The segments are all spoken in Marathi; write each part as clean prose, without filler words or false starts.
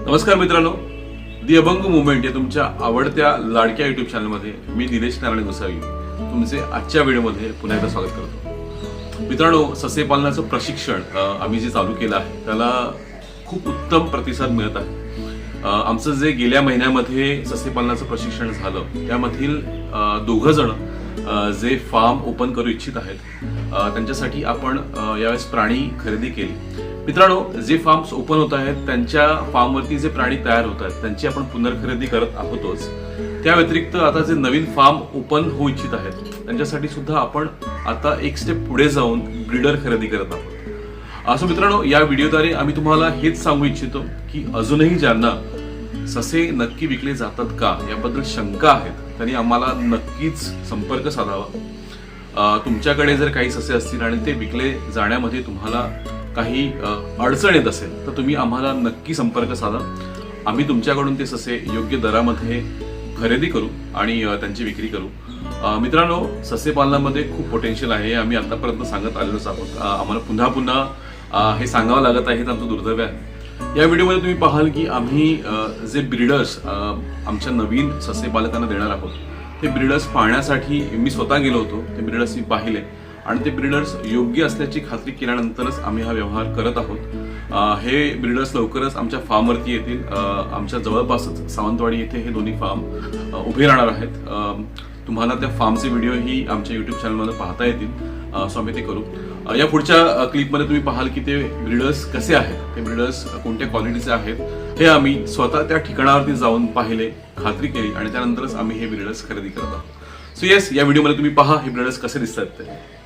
नमस्कार मित्रांनो, दी अभंग मुवमेंट या तुमच्या आवडत्या लाडक्या युट्यूब चॅनलमध्ये मी निलेश नारायण गोसावी तुमचे आजच्या व्हिडिओमध्ये पुन्हा एकदा स्वागत करतो. मित्रांनो, ससे पालनाचं प्रशिक्षण आम्ही जे चालू केलं आहे त्याला खूप उत्तम प्रतिसाद मिळत आहे. आमचं जे गेल्या महिन्यामध्ये ससे पालनाचं प्रशिक्षण झालं त्यामधील 2 जण जे फार्म ओपन करू इच्छित आहेत त्यांच्यासाठी आपण यावेळेस प्राणी खरेदी केली. मित्रांनो, जे फार्म्स ओपन होत आहेत त्यांच्या फार्मवरती जे प्राणी तयार होत आहेत त्यांची आपण पुनर्खरेदी करत आहोतच. त्या व्यतिरिक्त आता जे नवीन फार्म ओपन होऊ इच्छित आहेत त्यांच्यासाठी सुद्धा आपण आता एक स्टेप पुढे जाऊन ब्रीडर खरेदी करत आहोत. असं मित्रांनो, या व्हिडिओद्वारे आम्ही तुम्हाला हेच सांगू इच्छितो की अजूनही ज्यांना ससे नक्की विकले जातात का याबद्दल शंका आहेत त्यांनी आम्हाला नक्कीच संपर्क साधावा. तुमच्याकडे जर काही ससे असतील आणि ते विकले जाण्यामध्ये तुम्हाला काही अडचण येत असेल तर तुम्ही आम्हाला नक्की संपर्क साधा. आम्ही तुमच्याकडून ते ससे योग्य दरामध्ये खरेदी करू आणि त्यांची विक्री करू. मित्रांनो, ससे पालनामध्ये खूप पोटेन्शियल आहे, आम्ही आतापर्यंत सांगत आलेलोच आहोत. आम्हाला पुन्हा पुन्हा हे सांगावं लागत आहे, हेच आमचं दुर्दैव आहे. या व्हिडिओमध्ये तुम्ही पाहाल की आम्ही जे ब्रीडर्स आमच्या नवीन ससे पालकांना देणार आहोत ते ब्रीडर्स पाहण्यासाठी मी स्वतः गेलो होतो. ते ब्रीडर्स मी पाहिले आणि ते ब्रीडर्स योग्य असल्याची खात्री केल्यानंतरच आम्ही हा व्यवहार करत आहोत. हे ब्रीडर्स लवकरच आमच्या फार्मवरती येतील. आमच्या जवळपासच सावंतवाडी येथे हे दोन्ही फार्म उभे राहणार आहेत. तुम्हाला त्या फार्मचे व्हिडिओही आमच्या युट्यूब चॅनलमध्ये पाहता येतील, सो आम्ही ते करू. या पुढच्या क्लिपमध्ये तुम्ही पाहाल की ते ब्रीडर्स कसे आहेत, ते ब्रीडर्स कोणत्या क्वालिटीचे आहेत हे आम्ही स्वतः त्या ठिकाणावरती जाऊन पाहिले, खात्री केली आणि त्यानंतरच आम्ही हे ब्रीडर्स खरेदी करत आहोत. सो येस, या व्हिडिओमध्ये तुम्ही पहा हे ब्रीडर्स कसे दिसतात ते.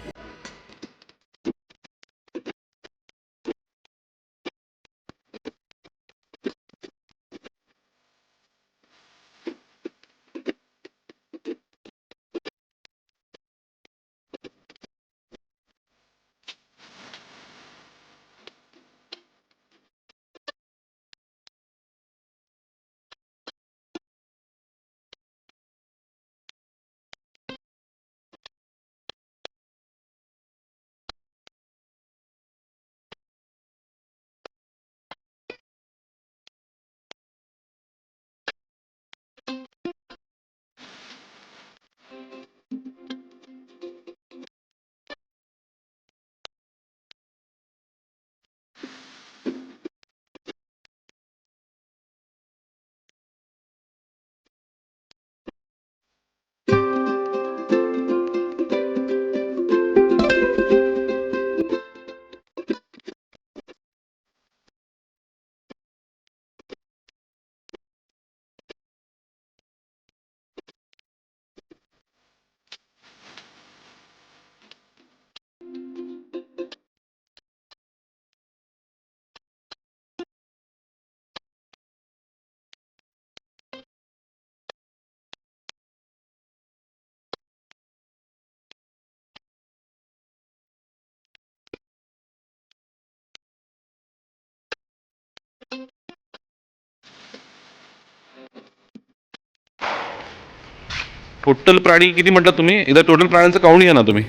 टोटल प्राणी किती म्हणतात तुम्ही? एकदा टोटल प्राण्यांचं काउंट घ्या ना तुम्ही.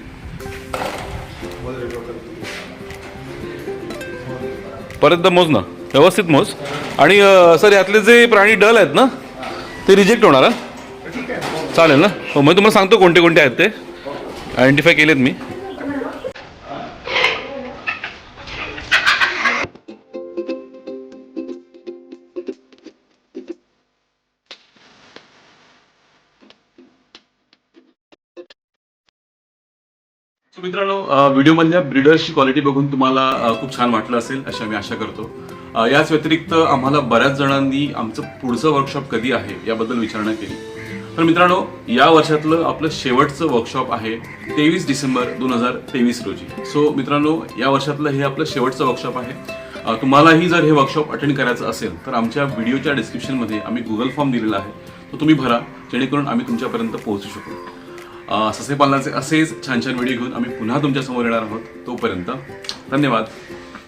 परत मोज ना, व्यवस्थित मोज. आणि सर, यातले जे प्राणी डल आहेत ना ते रिजेक्ट होणार. चालेल ना? हो, मी तुम्हाला सांगतो कोणते कोणते आहेत ते आयडेंटिफाय केलेत मी. मित्रांनो, व्हिडिओमधल्या ब्रीडर्सची क्वालिटी बघून तुम्हाला खूप छान वाटलं असेल अशी आम्ही आशा करतो. याच व्यतिरिक्त आम्हाला बऱ्याच जणांनी आमचं पुढचं वर्कशॉप कधी आहे याबद्दल विचारणा केली. तर मित्रांनो, या वर्षातलं आपलं शेवटचं वर्कशॉप आहे 23 डिसेंबर 2023 रोजी. सो मित्रांनो, या वर्षातलं हे आपलं शेवटचं वर्कशॉप आहे. तुम्हालाही जर हे वर्कशॉप अटेंड करायचं असेल तर आमच्या व्हिडिओच्या डिस्क्रिप्शनमध्ये आम्ही गुगल फॉर्म दिलेला आहे, तो तुम्ही भरा जेणेकरून आम्ही तुमच्यापर्यंत पोहोचू शकू. ससे पालनाचे असेच छान छान व्हिडिओ घेऊन आम्ही पुन्हा तुमच्या समोर येणार आहोत. तोपर्यंत धन्यवाद.